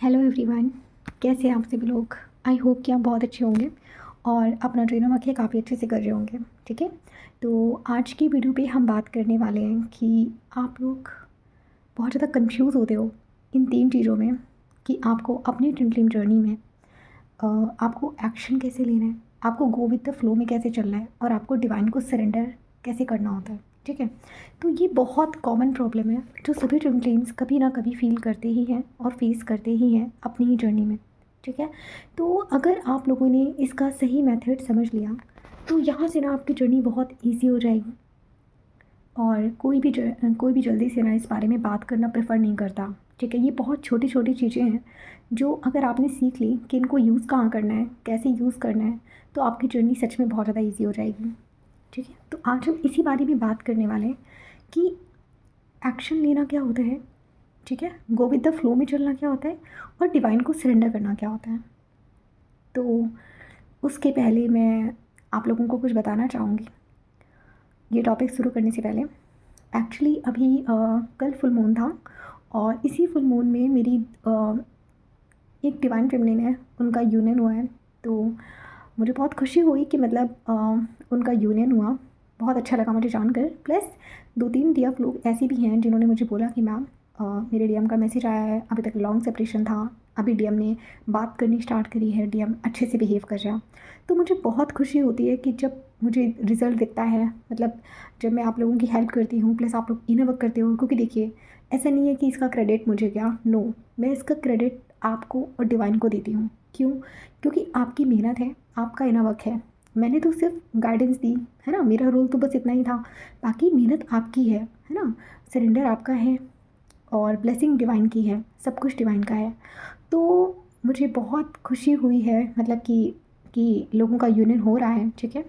Hello everyone, कैसे हैं आप सभी लोग। आई होप कि आप बहुत अच्छे होंगे और अपना ट्रेनर वर्क काफ़ी अच्छे से कर रहे होंगे। ठीक है, तो आज की वीडियो पे हम बात करने वाले हैं कि आप लोग बहुत ज़्यादा कंफ्यूज होते हो इन 3 चीज़ों में कि आपको अपनी ट्विन फ्लेम जर्नी में आपको एक्शन कैसे लेना है, आपको गो विद द फ्लो में कैसे चलना है और आपको डिवाइन को सरेंडर कैसे करना होता है। ठीक है, तो ये बहुत कॉमन प्रॉब्लम है जो सभी ट्विन फ्लेम्स कभी ना कभी फील करते ही हैं और फेस करते ही हैं अपनी ही जर्नी में। ठीक है, तो अगर आप लोगों ने इसका सही मेथड समझ लिया तो यहाँ से ना आपकी जर्नी बहुत ईजी हो जाएगी और कोई भी जल्दी से ना इस बारे में बात करना प्रेफर नहीं करता। ठीक है, ये बहुत छोटी छोटी चीज़ें हैं जो अगर आपने सीख ली कि इनको यूज़ कहाँ करना है, कैसे यूज़ करना है, तो आपकी जर्नी सच में बहुत ज़्यादा ईजी हो जाएगी। ठीक है, तो आज हम इसी बारे में बात करने वाले हैं कि एक्शन लेना क्या होता है। ठीक है, गो विद द फ्लो में चलना क्या होता है और डिवाइन को सरेंडर करना क्या होता है। तो उसके पहले मैं आप लोगों को कुछ बताना चाहूँगी ये टॉपिक शुरू करने से पहले। एक्चुअली अभी कल फुल मून था और इसी फुल मून में मेरी एक डिवाइन फेमिनिन है, उनका यूनियन हुआ है। तो मुझे बहुत खुशी हुई कि मतलब उनका यूनियन हुआ, बहुत अच्छा लगा मुझे जानकर। प्लस 2-3 डीएफ लोग ऐसे भी हैं जिन्होंने मुझे बोला कि मैम मेरे डीएम का मैसेज आया है, अभी तक लॉन्ग सेपरेशन था, अभी डीएम ने बात करनी स्टार्ट करी है, डीएम अच्छे से बिहेव कर रहा। तो मुझे बहुत खुशी होती है कि जब मुझे रिज़ल्ट दिखता है, मतलब जब मैं आप लोगों की हेल्प करती हूँ प्लस आप लोग इनर वर्क करते हो। क्योंकि देखिए, ऐसा नहीं है कि इसका क्रेडिट मुझे क्या, नो, मैं इसका क्रेडिट आपको और डिवाइन को देती हूँ। क्यों? क्योंकि आपकी मेहनत है, आपका इनर वर्क है, मैंने तो सिर्फ गाइडेंस दी है ना, मेरा रोल तो बस इतना ही था। बाकी मेहनत आपकी है ना, सरेंडर आपका है और ब्लेसिंग डिवाइन की है, सब कुछ डिवाइन का है। तो मुझे बहुत खुशी हुई है, मतलब कि लोगों का यूनियन हो रहा है। ठीक है,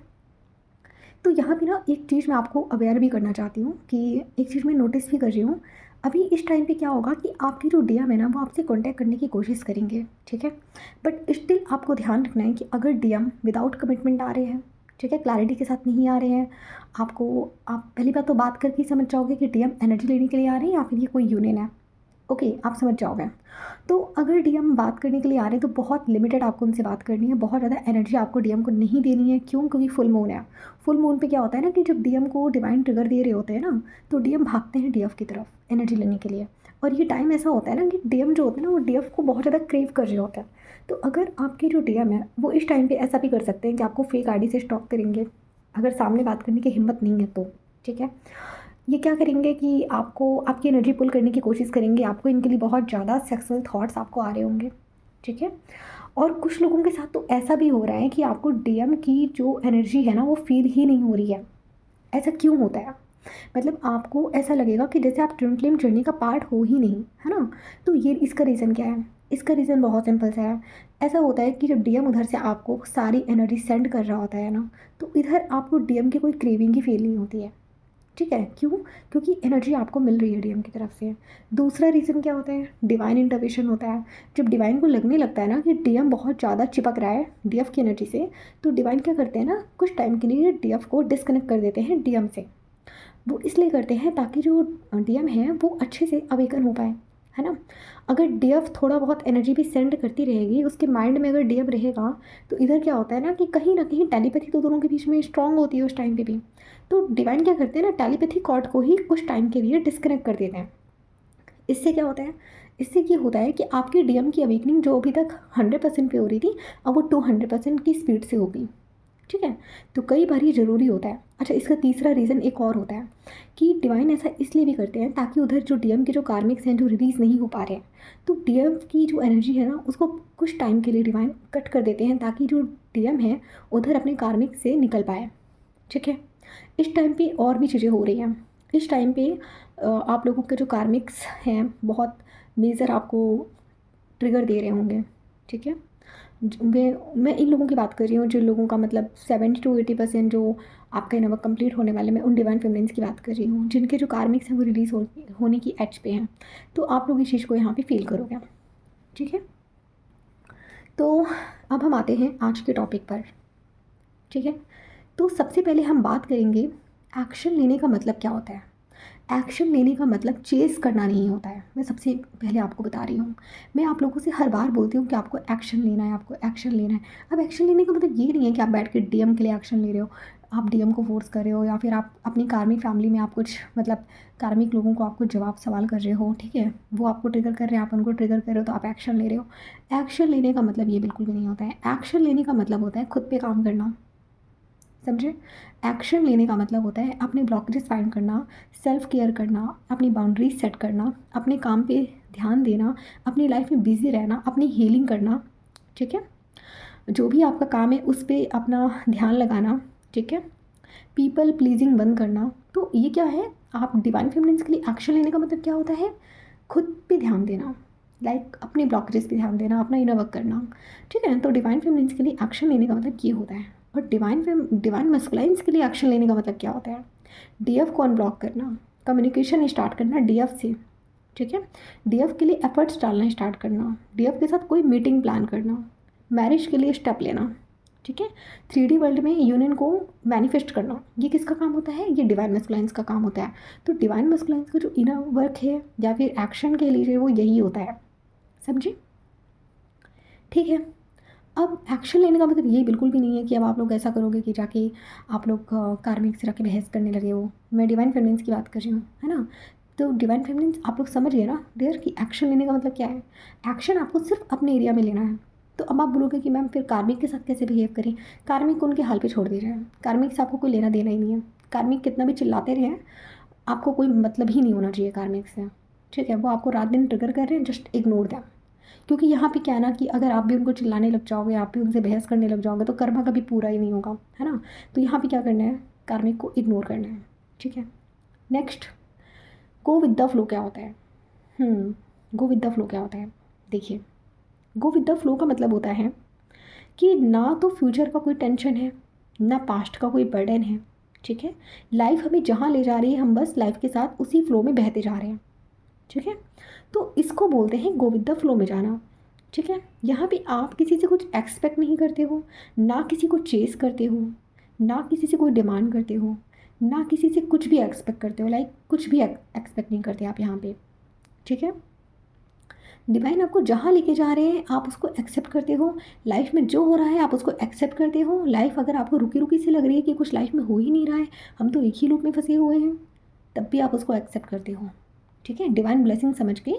तो यहाँ पे ना एक चीज़ मैं आपको अवेयर भी करना चाहती हूँ कि एक चीज़ मैं नोटिस भी कर रही हूँ। अभी इस टाइम पे क्या होगा कि आपकी जो डीएम है ना वो आपसे कांटेक्ट करने की कोशिश करेंगे। ठीक है, बट स्टिल आपको ध्यान रखना है कि अगर डीएम विदाउट कमिटमेंट आ रहे हैं, ठीक है, क्लैरिटी के साथ नहीं आ रहे हैं, आपको आप पहली बात तो बात करके ही समझ जाओगे कि डीएम एनर्जी लेने के लिए आ रहे हैं या फिर ये कोई यूनियन है। ओके, आप समझ जाओगे। तो अगर डीएम बात करने के लिए आ रहे हैं तो बहुत लिमिटेड आपको उनसे बात करनी है, बहुत ज़्यादा एनर्जी आपको डीएम को नहीं देनी है। क्यों? क्योंकि फुल मून है। फुल मून पे क्या होता है ना कि जब डीएम को डिवाइन ट्रिगर दे रहे होते हैं ना, तो डीएम भागते हैं डीएफ की तरफ एनर्जी लेने के लिए। और ये टाइम ऐसा होता है ना कि डीएम जो होते हैं ना वो डीएफ को बहुत ज़्यादा क्रेव कर रहे होते हैं। तो अगर आपके जो डीएम है वो इस टाइम पे ऐसा भी कर सकते हैं कि आपको फेक आईडी से स्टॉक करेंगे, अगर सामने बात करने की हिम्मत नहीं है तो। ठीक है, ये क्या करेंगे कि आपको आपकी एनर्जी पुल करने की कोशिश करेंगे, आपको इनके लिए बहुत ज़्यादा सेक्सुअल थॉट्स आपको आ रहे होंगे। ठीक है, और कुछ लोगों के साथ तो ऐसा भी हो रहा है कि आपको डीएम की जो एनर्जी है ना वो फील ही नहीं हो रही है। ऐसा क्यों होता है? मतलब आपको ऐसा लगेगा कि जैसे आप ट्विन फ्लेम जर्नी का पार्ट हो ही नहीं, है ना। तो ये इसका रीज़न क्या है? इसका रीज़न बहुत सिंपल सा है। ऐसा होता है कि जब डीएम उधर से आपको सारी एनर्जी सेंड कर रहा होता है ना, तो इधर आपको डीएम की कोई क्रेविंग की फील नहीं होती है। ठीक है, क्यों? क्योंकि एनर्जी आपको मिल रही है डीएम की तरफ से। दूसरा रीज़न क्या होता है? डिवाइन इंटरवेंशन होता है। जब डिवाइन को लगने लगता है ना कि डीएम बहुत ज़्यादा चिपक रहा है डीएफ की एनर्जी से, तो डिवाइन क्या करते हैं ना, कुछ टाइम के लिए डीएफ को डिस्कनेक्ट कर देते हैं डीएम से। वो इसलिए करते हैं ताकि जो डीएम है वो अच्छे से अवेकन हो पाए, है ना। अगर डीएफ थोड़ा बहुत एनर्जी भी सेंड करती रहेगी, उसके माइंड में अगर डीएम रहेगा, तो इधर क्या होता है ना कहीं टेलीपैथी तो दोनों के बीच में स्ट्रांग होती है उस टाइम पे भी। तो डिवाइन क्या करते हैं ना, टेलीपैथी कॉर्ड को ही कुछ टाइम के लिए डिस्कनेक्ट कर देते हैं। इससे क्या होता है? इससे ये होता है कि आपकी डीएम की अवेकनिंग जो अभी तक 100% पे हो रही थी, अब वो 200% की स्पीड से होगी। ठीक है, तो कई बार ये ज़रूरी होता है। अच्छा, इसका तीसरा रीज़न एक और होता है कि डिवाइन ऐसा इसलिए भी करते हैं ताकि उधर जो डीएम के जो कार्मिक्स हैं जो रिलीज़ नहीं हो पा रहे हैं, तो डीएम की जो एनर्जी है ना उसको कुछ टाइम के लिए डिवाइन कट कर देते हैं ताकि जो डीएम है उधर अपने कार्मिक से निकल पाए। ठीक है, इस टाइम पे और भी चीज़ें हो रही हैं। इस टाइम पे आप लोगों के जो कार्मिक्स हैं बहुत मेजर आपको ट्रिगर दे रहे होंगे। ठीक है, मैं इन लोगों की बात कर रही हूँ जिन लोगों का मतलब 70 to 80% जो आपका नमक कंप्लीट होने वाले, मैं उन डिवाइन फेमिनिन्स की बात कर रही हूँ जिनके जो कार्मिक्स हैं वो रिलीज़ होने की एज पे हैं। तो आप लोग इस चीज़ को यहाँ पे फील करोगे। ठीक है, तो अब हम आते हैं आज के टॉपिक पर। ठीक है, तो सबसे पहले हम बात करेंगे एक्शन लेने का मतलब क्या होता है। एक्शन लेने का मतलब चेस करना नहीं होता है, मैं सबसे पहले आपको बता रही हूँ। मैं आप लोगों से हर बार बोलती हूँ कि आपको एक्शन लेना है, आपको एक्शन लेना है। अब एक्शन लेने का मतलब ये नहीं है कि आप बैठ के डीएम के लिए एक्शन ले रहे हो, आप डीएम को फोर्स कर रहे हो, या फिर आप अपनी कार्मिक फैमिली में आप कुछ मतलब कार्मिक लोगों को आप कुछ जवाब सवाल कर रहे हो, ठीक है, वो आपको ट्रिगर कर रहे हैं, आप उनको ट्रिगर कर रहे हो, तो आप एक्शन ले रहे हो। एक्शन लेने का मतलब ये बिल्कुल भी नहीं होता है। एक्शन लेने का मतलब होता है खुद पे काम करना, समझे। एक्शन लेने का मतलब होता है अपने ब्लॉकेजेस फाइंड करना, सेल्फ केयर करना, अपनी बाउंड्रीज सेट करना, अपने काम पे ध्यान देना, अपनी लाइफ में बिजी रहना, अपनी हीलिंग करना, ठीक है। जो भी आपका काम है उस पर अपना ध्यान लगाना, ठीक है। पीपल प्लीजिंग बंद करना। तो ये क्या है, आप डिवाइन फेमिनिन्स के लिए एक्शन लेने का मतलब क्या होता है, खुद पे ध्यान देना, लाइक अपने ब्लॉकेजेस पे ध्यान देना, अपना इनर वर्क करना, ठीक है। तो डिवाइन फेमिनिन्स के लिए एक्शन लेने का मतलब ये होता है। और डिवाइन मस्कुलाइन्स के लिए एक्शन लेने का मतलब क्या होता है, डीएफ को अनब्लॉक करना, कम्युनिकेशन स्टार्ट करना डीएफ से, ठीक है। डीएफ के लिए एफर्ट्स डालना स्टार्ट करना, डीएफ के साथ कोई मीटिंग प्लान करना, मैरिज के लिए स्टेप लेना, ठीक है। 3D वर्ल्ड में यूनियन को मैनिफेस्ट करना, ये किसका काम होता है, ये डिवाइन मस्कुलाइन्स का काम होता है। तो डिवाइन मस्कुलाइन्स का जो इनर वर्क है या फिर एक्शन कह लीजिए, वो यही होता है, समझे, ठीक है। अब एक्शन लेने का मतलब ये बिल्कुल भी नहीं है कि अब आप लोग ऐसा करोगे कि जाके आप लोग कार्मिक से जाके बहस करने लगे हो। मैं डिवाइन फेमिनिन्स की बात कर रही हूँ, है ना। तो डिवाइन फेमिनिन्स आप लोग समझिए ना डियर कि एक्शन लेने का मतलब क्या है। एक्शन आपको सिर्फ अपने एरिया में लेना है। तो अब आप बोलोगे कि मैम फिर कार्मिक के साथ कैसे बिहेव करें, कार्मिक को उनके हाल पे छोड़ दीजिए, कार्मिक से आपको कोई लेना देना ही नहीं है। कार्मिक कितना भी चिल्लाते रहे, आपको कोई मतलब ही नहीं होना चाहिए कार्मिक से, ठीक है। वो आपको रात दिन ट्रिगर कर रहे हैं, जस्ट इग्नोर दैम। क्योंकि यहाँ पे क्या है ना कि अगर आप भी उनको चिल्लाने लग जाओगे, आप भी उनसे बहस करने लग जाओगे, तो कर्मा कभी पूरा ही नहीं होगा, है ना। तो यहाँ पे क्या करना है, कार्मिक को इग्नोर करना है, ठीक है। Next, go with the flow क्या होता है। गो विद द फ्लो क्या होता है, देखिए, गो विद द फ्लो का मतलब होता है कि ना तो फ्यूचर का कोई टेंशन है, ना पास्ट का कोई बर्डन है, ठीक है। लाइफ हमें जहाँ ले जा रही है, हम बस लाइफ के साथ उसी फ्लो में बहते जा रहे हैं, ठीक है। तो इसको बोलते हैं गो विद द फ्लो में जाना, ठीक है। यहाँ पे आप किसी से कुछ एक्सपेक्ट नहीं करते हो, ना किसी को चेस करते हो, ना किसी से कोई डिमांड करते हो, ना किसी से कुछ भी एक्सपेक्ट करते हो, लाइक कुछ भी एक्सपेक्ट नहीं करते आप यहाँ पे, ठीक है। डिवाइन आपको जहाँ लेके जा रहे हैं आप उसको एक्सेप्ट करते हो, लाइफ में जो हो रहा है आप उसको एक्सेप्ट करते हो। लाइफ अगर आपको रुकी रुकी सी लग रही है कि कुछ लाइफ में हो ही नहीं रहा है, हम तो एक ही लूप में फंसे हुए हैं, तब भी आप उसको एक्सेप्ट करते हो, ठीक है। डिवाइन ब्लेसिंग समझ के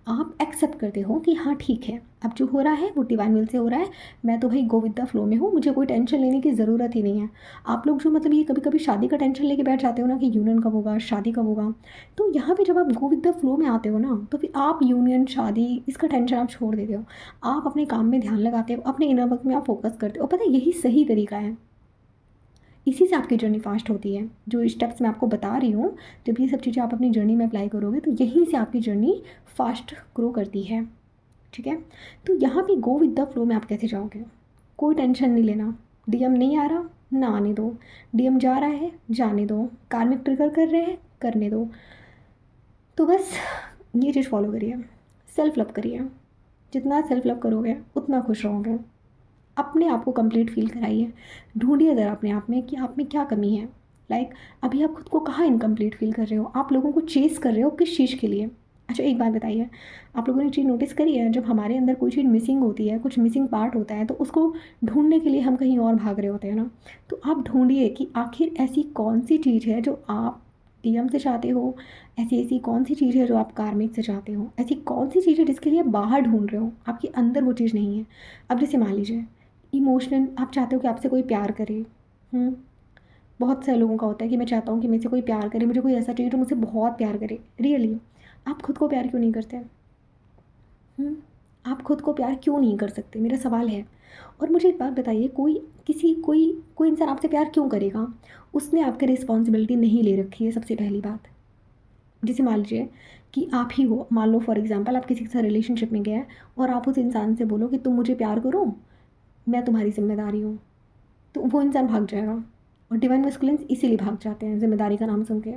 आप एक्सेप्ट करते हो कि हाँ ठीक है, अब जो हो रहा है वो डिवाइन विल से हो रहा है, मैं तो भाई गो विद द फ्लो में हूँ, मुझे कोई टेंशन लेने की ज़रूरत ही नहीं है। आप लोग जो मतलब ये कभी कभी शादी का टेंशन लेके बैठ जाते हो ना कि यूनियन कब होगा, शादी कब होगा, तो यहाँ पे जब आप गो विद द फ्लो में आते हो ना, तो फिर आप यूनियन शादी इसका टेंशन आप छोड़ देते हो, आप अपने काम में ध्यान लगाते हो, अपने इनर वर्क में आप फोकस करते हो। पता है यही सही तरीका है, इसी से आपकी जर्नी फास्ट होती है। जो स्टेप्स मैं आपको बता रही हूँ, जब ये सब चीज़ें आप अपनी जर्नी में अप्लाई करोगे तो यहीं से आपकी जर्नी फास्ट ग्रो करती है, ठीक है। तो यहाँ पे गो विद द फ्लो में आप कैसे जाओगे, कोई टेंशन नहीं लेना, डीएम नहीं आ रहा ना आने दो, डीएम जा रहा है जाने दो, कार्मिक ट्रिगर कर रहे हैं करने दो। तो बस ये चीज़ फॉलो करिए, सेल्फ लव करिए, जितना सेल्फ लव करोगे उतना खुश रहोगे। अपने आप को कंप्लीट फील कराइए, ढूंढिए ज़रा अपने आप में कि आप में क्या कमी है। लाइक अभी आप खुद को कहाँ इनकम्प्लीट फील कर रहे हो, आप लोगों को चेस कर रहे हो किस चीज़ के लिए। अच्छा एक बात बताइए, आप लोगों ने चीज़ नोटिस करी है, जब हमारे अंदर कोई चीज़ मिसिंग होती है, कुछ मिसिंग पार्ट होता है, तो उसको ढूंढने के लिए हम कहीं और भाग रहे होते हैं ना। तो आप ढूंढिए कि आखिर ऐसी कौन सी चीज़ है जो आप डीएम से चाहते हो, ऐसी ऐसी कौन सी चीज़ है जो आप कार्मिक से चाहते हो, ऐसी कौन सी चीज़ है जिसके लिए आप बाहर ढूंढ रहे हो, आपके अंदर वो चीज़ नहीं है। अब जैसे मान लीजिए इमोशनल, आप चाहते हो कि आपसे कोई प्यार करे। बहुत सारे लोगों का होता है कि मैं चाहता हूँ कि मेरे से कोई प्यार करे, मुझे कोई ऐसा चाहिए जो मुझसे बहुत प्यार करे। रियली आप खुद को प्यार क्यों नहीं करते, आप खुद को प्यार क्यों नहीं कर सकते, मेरा सवाल है। और मुझे एक बात बताइए, कोई इंसान आपसे प्यार क्यों करेगा, उसने आपकी रिस्पॉन्सिबिलिटी नहीं ले रखी है, सबसे पहली बात। जैसे मान लीजिए कि आप ही हो, मान लो फॉर एग्जांपल आप किसी के साथ रिलेशनशिप में गए और आप उस इंसान से बोलो कि तुम मुझे प्यार करो, मैं तुम्हारी जिम्मेदारी हूँ, तो वो इंसान भाग जाएगा। और डिवाइन मैस्कुलिन्स इसीलिए भाग जाते हैं जिम्मेदारी का नाम सुन के।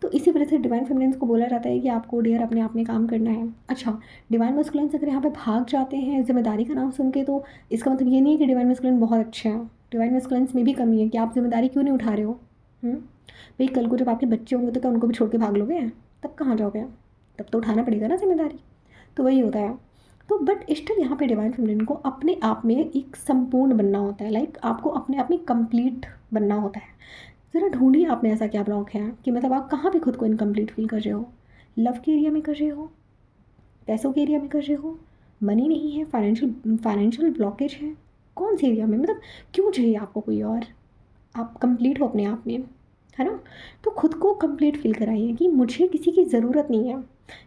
तो इसी वजह से डिवाइन फेमिनिन्स को बोला जाता है कि आपको डियर अपने आप में काम करना है। अच्छा, डिवाइन मैस्कुलिन्स अगर यहाँ पे भाग जाते हैं जिम्मेदारी का नाम सुन के, तो इसका मतलब ये नहीं है कि डिवाइन मैस्कुलिन बहुत अच्छे हैं। डिवाइन मैस्कुलिन्स में भी कमी है कि आप जिम्मेदारी क्यों नहीं उठा रहे हो। भाई कल को जब आपके बच्चे होंगे तो क्या उनको भी छोड़ के भाग लोगे? तब कहाँ जाओगे? तब तो उठाना पड़ेगा ना जिम्मेदारी। तो वही होता है। तो बट स्टिल यहाँ पे डिवाइन फेमिनिन को अपने आप में एक संपूर्ण बनना होता है, लाइक आपको अपने आप में कंप्लीट बनना होता है। ज़रा ढूंढिए आप में ऐसा क्या ब्लॉक है कि मतलब आप कहाँ पे खुद को इनकम्प्लीट फील कर रहे हो। लव के एरिया में कर रहे हो, पैसों के एरिया में कर रहे हो, मनी नहीं है, फाइनेंशियल ब्लॉकेज है, कौन से एरिया में, मतलब क्यों चाहिए आपको कोई और? आप कंप्लीट हो अपने आप में, है ना? तो खुद को कंप्लीट फील कराइए कि मुझे किसी की ज़रूरत नहीं है।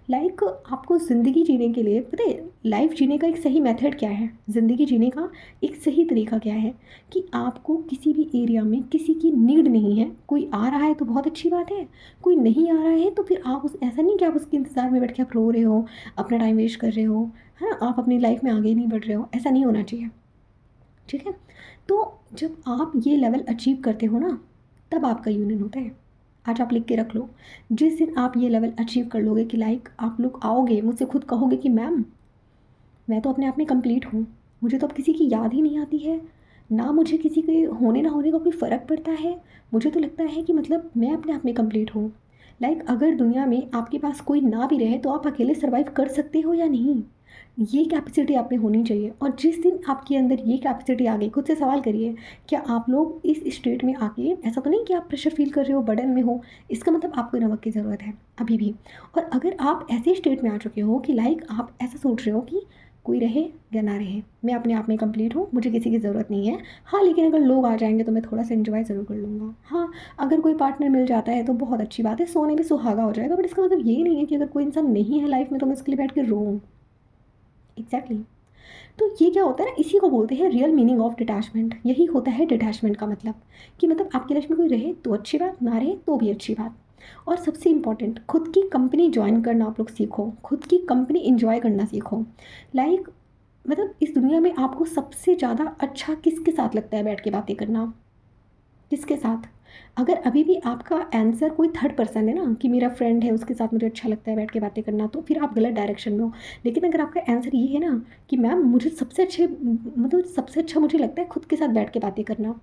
लाइक आपको ज़िंदगी जीने के लिए पता है लाइफ जीने का एक सही मेथड क्या है, ज़िंदगी जीने का एक सही तरीका क्या है, कि आपको किसी भी एरिया में किसी की नीड नहीं है। कोई आ रहा है तो बहुत अच्छी बात है, कोई नहीं आ रहा है तो फिर आप उस ऐसा नहीं कि आप उसके इंतज़ार में बैठ के आप रो रहे हो, अपना टाइम वेस्ट कर रहे हो, है ना, आप अपनी लाइफ में आगे नहीं बढ़ रहे हो। ऐसा नहीं होना चाहिए, ठीक है? तो जब आप ये लेवल अचीव करते हो ना, तब आपका यूनियन होता है। आज आप लिख के रख लो, जिस दिन आप ये लेवल अचीव कर लोगे कि लाइक आप लोग आओगे मुझसे खुद कहोगे कि मैम मैं तो अपने आप में कंप्लीट हूँ, मुझे तो अब किसी की याद ही नहीं आती है, ना मुझे किसी के होने ना होने का कोई फ़र्क पड़ता है, मुझे तो लगता है कि मतलब मैं अपने आप में कंप्लीट हूँ। लाइक अगर दुनिया में आपके पास कोई ना भी रहे तो आप अकेले सर्वाइव कर सकते हो या नहीं, ये कैपेसिटी आप में होनी चाहिए। और जिस दिन आपके अंदर ये कैपेसिटी आ गई, खुद से सवाल करिए, क्या आप लोग इस स्टेट में आके, ऐसा तो नहीं कि आप प्रेशर फील कर रहे हो, बर्डन में हो, इसका मतलब आपको नमक की ज़रूरत है अभी भी। और अगर आप ऐसे स्टेट में आ चुके हो कि लाइक आप ऐसा सोच रहे हो कि कोई रहे या ना रहे, मैं अपने आप में कंप्लीट हूँ, मुझे किसी की ज़रूरत नहीं है। हाँ, लेकिन अगर लोग आ जाएंगे तो मैं थोड़ा सा एंजॉय ज़रूर कर लूँगा। हाँ, अगर कोई पार्टनर मिल जाता है तो बहुत अच्छी बात है, सोने में सुहागा हो जाएगा। बट इसका मतलब ये नहीं है कि अगर कोई इंसान नहीं है लाइफ में तो मैं उसके लिए बैठ के रोऊँ। एग्जैक्टली। तो ये क्या होता है ना, इसी को बोलते हैं रियल मीनिंग ऑफ डिटैचमेंट। यही होता है डिटैचमेंट का मतलब, कि मतलब आपकी लाइफ में कोई रहे तो अच्छी बात, ना रहे तो भी अच्छी बात। और सबसे इम्पॉर्टेंट, खुद की कंपनी ज्वाइन करना आप लोग सीखो, खुद की कंपनी इंजॉय करना सीखो। लाइक मतलब इस दुनिया में आपको सबसे ज़्यादा अच्छा किसके साथ लगता है बैठ के बातें करना? किसके साथ? अगर अभी भी आपका आंसर कोई थर्ड पर्सन है ना, कि मेरा फ्रेंड है उसके साथ मुझे अच्छा लगता है बैठ के बातें करना, तो फिर आप गलत डायरेक्शन में हो। लेकिन अगर आपका आंसर ये है ना कि मैम मुझे सबसे अच्छे मतलब सबसे अच्छा मुझे लगता है खुद के साथ बैठ के बातें करना,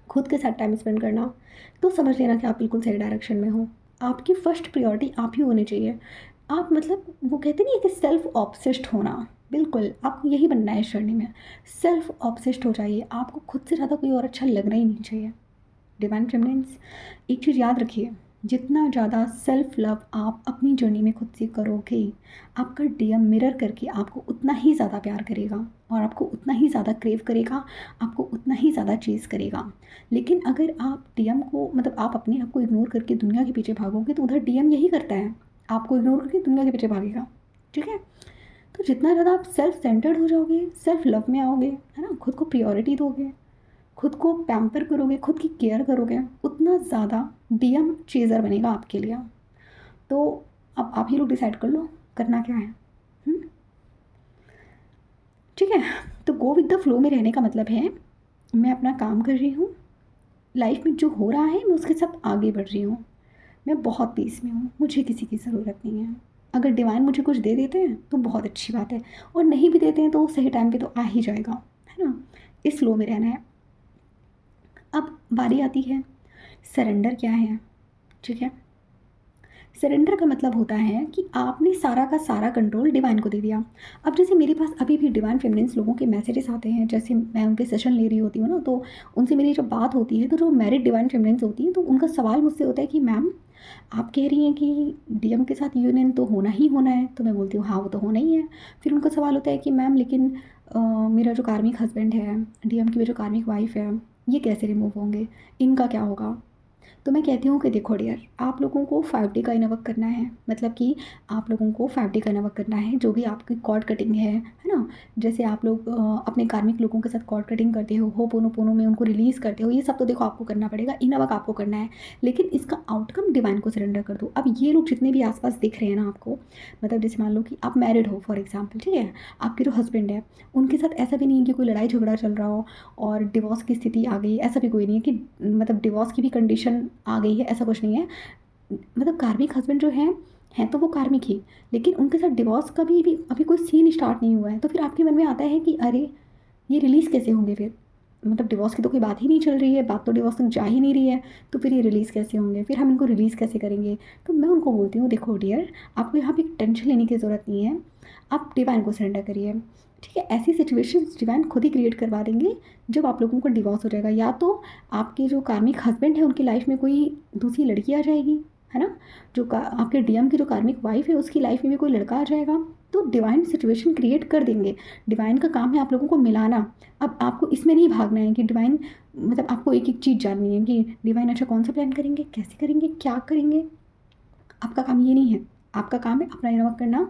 खुद के साथ टाइम स्पेंड करना, तो समझ लेना कि आप बिल्कुल सही डायरेक्शन में हो। आपकी फर्स्ट प्रायोरिटी आप ही होनी चाहिए। आप मतलब वो कहते नहीं है कि सेल्फ ऑब्सेस्ड होना, बिल्कुल आपको यही बनना है इस जर्नी में। सेल्फ ऑब्सेस्ड हो जाइए, आपको खुद से ज़्यादा कोई और अच्छा लगना ही नहीं चाहिए। डिवाइन फेमिनिन्स, एक चीज़ याद रखिए, जितना ज़्यादा सेल्फ लव आप अपनी जर्नी में खुद से करोगे, आपका डीएम मिरर करके आपको उतना ही ज़्यादा प्यार करेगा, और आपको उतना ही ज़्यादा क्रेव करेगा, आपको उतना ही ज़्यादा चीज़ करेगा। लेकिन अगर आप डीएम को मतलब आप अपने आप को इग्नोर करके दुनिया के पीछे भागोगे, तो उधर डीएम यही करता है, आपको इग्नोर करके दुनिया के पीछे भागेगा, ठीक है? तो जितना ज़्यादा आप सेल्फ सेंटर्ड हो जाओगे, सेल्फ लव में आओगे, है ना, खुद को प्रियोरिटी दोगे, खुद को पैम्पर करोगे, खुद की केयर करोगे, उतना ज़्यादा डीएम चेज़र बनेगा आपके लिए। तो अब आप ही लोग डिसाइड कर लो करना क्या है। ठीक है? तो गो विद द फ्लो में रहने का मतलब है मैं अपना काम कर रही हूँ, लाइफ में जो हो रहा है मैं उसके साथ आगे बढ़ रही हूँ, मैं बहुत पीस में हूँ, मुझे किसी की ज़रूरत नहीं है। अगर डिवाइन मुझे कुछ दे देते हैं तो बहुत अच्छी बात है, और नहीं भी देते हैं तो सही टाइम पे तो आ ही जाएगा, है ना? इस फ्लो में रहना है। अब बारी आती है सरेंडर क्या है, ठीक है? सरेंडर का मतलब होता है कि आपने सारा का सारा कंट्रोल डिवाइन को दे दिया। अब जैसे मेरे पास अभी भी डिवाइन फेमिनिन्स लोगों के मैसेजेस आते हैं, जैसे मैं उनके सेशन ले रही होती हूँ ना, तो उनसे मेरी जब बात होती है तो जो मैरिड डिवाइन फेमिनिन्स होती हैं तो उनका सवाल मुझसे होता है कि मैम आप कह रही हैं कि डीएम के साथ यूनियन तो होना ही होना है, तो मैं बोलती हूँ हाँ वो तो होना ही है। फिर उनका सवाल होता है कि मैम लेकिन मेरा जो कार्मिक हस्बैंड है, डीएम की जो कार्मिक वाइफ है, ये कैसे रिमूव होंगे, इनका क्या होगा? तो मैं कहती हूँ कि देखो डियर, आप लोगों को 5D का इनवर्क करना है, मतलब कि आप लोगों को 5D का इनवर्क करना है। जो भी आपकी कॉर्ड कटिंग है ना, जैसे आप लोग अपने कार्मिक लोगों के साथ कॉर्ड कटिंग करते हो, होपोनोपोनो में उनको रिलीज़ करते हो, ये सब तो देखो आपको करना पड़ेगा, इनवर्क आपको करना है। लेकिन इसका आउटकम डिवाइन को सरेंडर कर दो। अब ये लोग जितने भी आसपास दिख रहे हैं ना आपको, मतलब जैसे मान लो कि आप मैरिड हो फॉर एग्जाम्पल, ठीक है, आपके जो हस्बैंड है उनके साथ ऐसा भी नहीं है कि कोई लड़ाई झगड़ा चल रहा हो और डिवोर्स की स्थिति आ गई, ऐसा भी कोई नहीं है कि मतलब डिवोर्स की भी कंडीशन आ गई है, ऐसा कुछ नहीं है। मतलब कार्मिक हस्बैंड जो हैं तो वो कार्मिक ही, लेकिन उनके साथ डिवोर्स का भी अभी कोई सीन स्टार्ट नहीं हुआ है, तो फिर आपके मन में आता है कि अरे ये रिलीज़ कैसे होंगे फिर? मतलब डिवोर्स की तो कोई बात ही नहीं चल रही है, बात तो डिवोर्स तक जा ही नहीं रही है, तो फिर ये रिलीज़ कैसे होंगे, फिर हम इनको रिलीज़ कैसे करेंगे। तो मैं उनको बोलती हूँ, देखो डियर, आपको यहाँ पे टेंशन लेने की ज़रूरत नहीं है, आप डिवाइन को सरेंडर करिए, ठीक है। ऐसी सिचुएशंस डिवाइन खुद ही क्रिएट करवा देंगे जब आप लोगों को डिवोर्स हो जाएगा। या तो आपके जो कार्मिक हस्बैंड है उनकी लाइफ में कोई दूसरी लड़की आ जाएगी, है ना, जो आपके डीएम की जो कार्मिक वाइफ है उसकी लाइफ में भी कोई लड़का आ जाएगा, तो डिवाइन सिचुएशन क्रिएट कर देंगे। डिवाइन का काम है आप लोगों को मिलाना। अब आपको इसमें नहीं भागना है कि डिवाइन, मतलब आपको एक एक चीज़ जाननी है कि डिवाइन अच्छा कौन सा प्लान करेंगे, कैसे करेंगे, क्या करेंगे। आपका काम ये नहीं है, आपका काम है अपना इनर वर्क करना,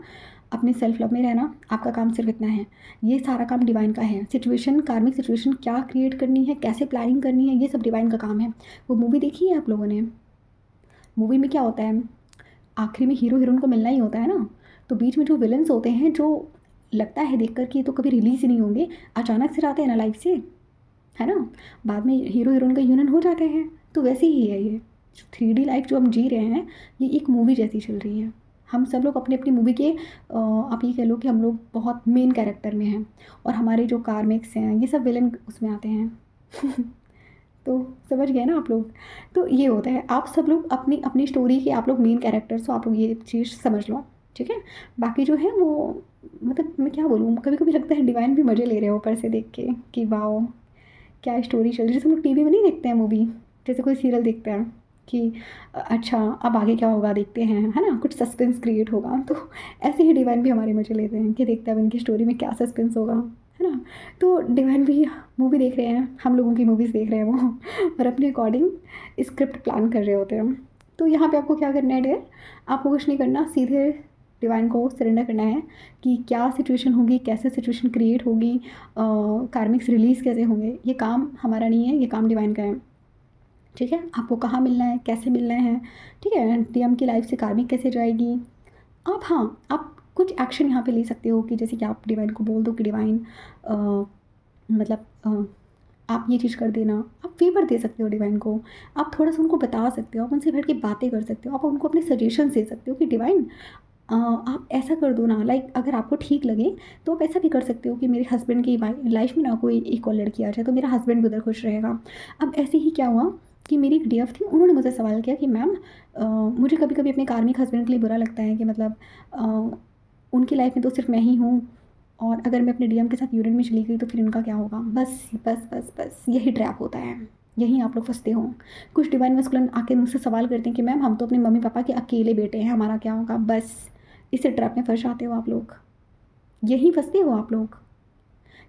अपने सेल्फ लव में रहना, आपका काम सिर्फ इतना है। ये सारा काम डिवाइन का है। सिचुएशन, कार्मिक सिचुएशन क्या क्रिएट करनी है, कैसे प्लानिंग करनी है, ये सब डिवाइन का काम है। वो मूवी देखी है आप लोगों ने? मूवी में क्या होता है, आखिरी में हीरो हीरोइन को मिलना ही होता है ना, तो बीच में जो विलन्स होते हैं, जो लगता है देखकर कि ये तो कभी रिलीज़ ही नहीं होंगे, अचानक से आते हैं ना लाइफ से, है ना, बाद में हीरो हीरोइन का यूनियन हो जाते हैं। तो वैसे ही है ये 3D लाइफ जो हम जी रहे हैं, ये एक मूवी जैसी चल रही है। हम सब लोग अपनी अपनी मूवी के आप ये कह लो कि हम लोग बहुत मेन कैरेक्टर में हैं, और हमारे जो कार्मिक्स हैं ये सब विलन उसमें आते हैं। तो समझ गए ना आप लोग। तो ये होता है, आप सब लोग अपनी अपनी स्टोरी के आप लोग मेन कैरेक्टर्स हो, आप लोग ये चीज़ समझ लो, ठीक है। बाकी जो है वो, मतलब मैं क्या बोलूँ, कभी कभी लगता है डिवाइन भी मज़े ले रहे हो ऊपर से देख के कि वाओ क्या स्टोरी चल रही है। जैसे हम लोग टीवी में नहीं देखते हैं मूवी, जैसे कोई सीरियल देखते हैं कि अच्छा अब आगे क्या होगा देखते हैं, है ना, कुछ सस्पेंस क्रिएट होगा, तो ऐसे ही डिवाइन भी हमारे मज़े लेते हैं कि देखते हैं अब इनकी स्टोरी में क्या सस्पेंस होगा, है ना। तो डिवाइन भी मूवी देख रहे हैं, हम लोगों की मूवीज़ देख रहे हैं वो, और अपने अकॉर्डिंग स्क्रिप्ट प्लान कर रहे होते हैं। तो यहाँ पे आपको क्या करना है डियर, आपको कुछ नहीं करना, सीधे डिवाइन को सरेंडर करना है कि क्या सिचुएशन होगी, कैसे सिचुएशन क्रिएट होगी, कार्मिक्स रिलीज़ कैसे होंगे। ये काम हमारा नहीं है, ये काम डिवाइन का है, ठीक है। आपको कहाँ मिलना है, कैसे मिलना है, ठीक है, डीएम की लाइफ से कार्मिक कैसे जाएगी। आप, हाँ, आप कुछ एक्शन यहाँ पे ले सकते हो कि जैसे कि आप डिवाइन को बोल दो कि डिवाइन मतलब आप ये चीज़ कर देना, आप फेवर दे सकते हो डिवाइन को, आप थोड़ा सा उनको बता सकते हो, आप उनसे बैठ के बातें कर सकते हो, आप उनको अपने सजेशन दे सकते हो कि डिवाइन आप ऐसा कर दो ना, लाइक अगर आपको ठीक लगे तो आप ऐसा भी कर सकते हो कि मेरे हस्बैंड की लाइफ में ना कोई एक और लड़की आ जाए तो मेरा हस्बैंड भी उधर खुश रहेगा। अब ऐसे ही क्या हुआ कि मेरी एक डीएफ थी, उन्होंने मुझे सवाल किया कि मैम मुझे कभी कभी अपने कार्मिक हस्बैंड के लिए बुरा लगता है कि मतलब उनकी लाइफ में तो सिर्फ मैं ही हूँ, और अगर मैं अपने डीएम के साथ यूरिन में चली गई तो फिर उनका क्या होगा। बस बस बस बस यही ट्रैप होता है, यहीं आप लोग फंसते हो। कुछ डिवाइन मस्कुलिन आके मुझसे सवाल करते हैं कि मैम हम तो अपने मम्मी पापा के अकेले बेटे हैं, हमारा क्या होगा। बस इस ट्रैप में फंस जाते हो आप लोग, यहीं फंसते हो आप लोग।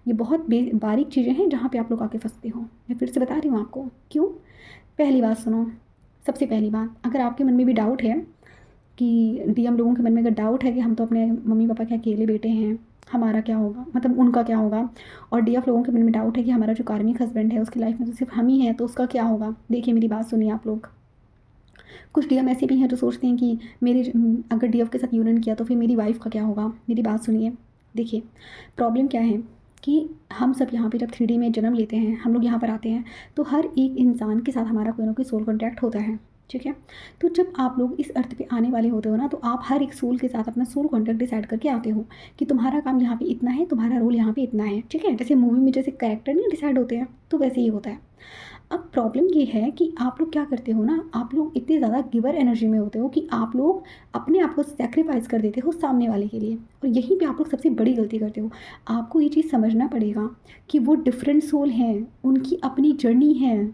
ये बहुत बारीक चीज़ें हैं जहाँ पे आप लोग आके फंसते हो। मैं फिर से बता रही हूँ आपको क्यों। पहली बात सुनो, सबसे पहली बात, अगर आपके मन में भी डाउट है कि डीएम लोगों के मन में अगर डाउट है कि हम तो अपने मम्मी पापा के अकेले बेटे हैं, हमारा क्या होगा, मतलब उनका क्या होगा, और डीएफ लोगों के मन में डाउट है कि हमारा जो कार्मिक हस्बैंड है उसकी लाइफ में तो सिर्फ हम ही हैं तो उसका क्या होगा। देखिए मेरी बात सुनिए आप लोग, कुछ डीएम ऐसे भी हैं जो सोचते हैं कि मेरे अगर डीएफ के साथ यूनियन किया तो फिर मेरी वाइफ का क्या होगा। मेरी बात सुनिए, देखिए प्रॉब्लम क्या है कि हम सब यहाँ पे जब 3D में जन्म लेते हैं, हम लोग यहाँ पर आते हैं, तो हर एक इंसान के साथ हमारा कोई ना कोई सोल कॉन्टैक्ट होता है, ठीक है। तो जब आप लोग इस अर्थ पे आने वाले होते हो ना, तो आप हर एक सोल के साथ अपना सोल कॉन्टैक्ट डिसाइड करके आते हो कि तुम्हारा काम यहाँ पे इतना है, तुम्हारा रोल यहाँ पे इतना है, ठीक है। जैसे मूवी में जैसे कैरेक्टर नहीं डिसाइड होते हैं, तो वैसे ही होता है। अब प्रॉब्लम ये है कि आप लोग क्या करते हो ना, आप लोग इतने ज़्यादा गिवर एनर्जी में होते हो कि आप लोग अपने आप को सेक्रीफाइस कर देते हो सामने वाले के लिए, और यहीं पे आप लोग सबसे बड़ी गलती करते हो। आपको ये चीज़ समझना पड़ेगा कि वो डिफरेंट सोल हैं, उनकी अपनी जर्नी है,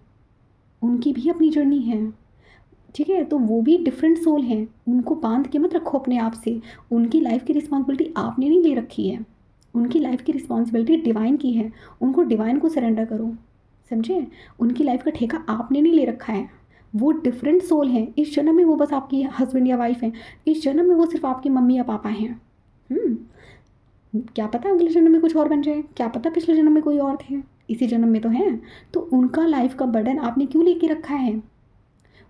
उनकी भी अपनी जर्नी है, ठीक है। तो वो भी डिफरेंट सोल हैं, उनको बांध के मत रखो अपने आप से। उनकी लाइफ की रिस्पॉन्सिबिलिटी आपने नहीं ले रखी है, उनकी लाइफ की रिस्पॉन्सिबिलिटी डिवाइन की है, उनको डिवाइन को सरेंडर करो, समझे। उनकी लाइफ का ठेका आपने नहीं ले रखा है। वो डिफरेंट सोल हैं, इस जन्म में वो बस आपकी हस्बैंड या वाइफ हैं, इस जन्म में वो सिर्फ आपकी मम्मी या पापा हैं। क्या पता अगले जन्म में कुछ और बन जाए, क्या पता पिछले जन्म में कोई और थे, इसी जन्म में तो हैं। तो उनका लाइफ का बर्डन आपने क्यों लेके रखा है।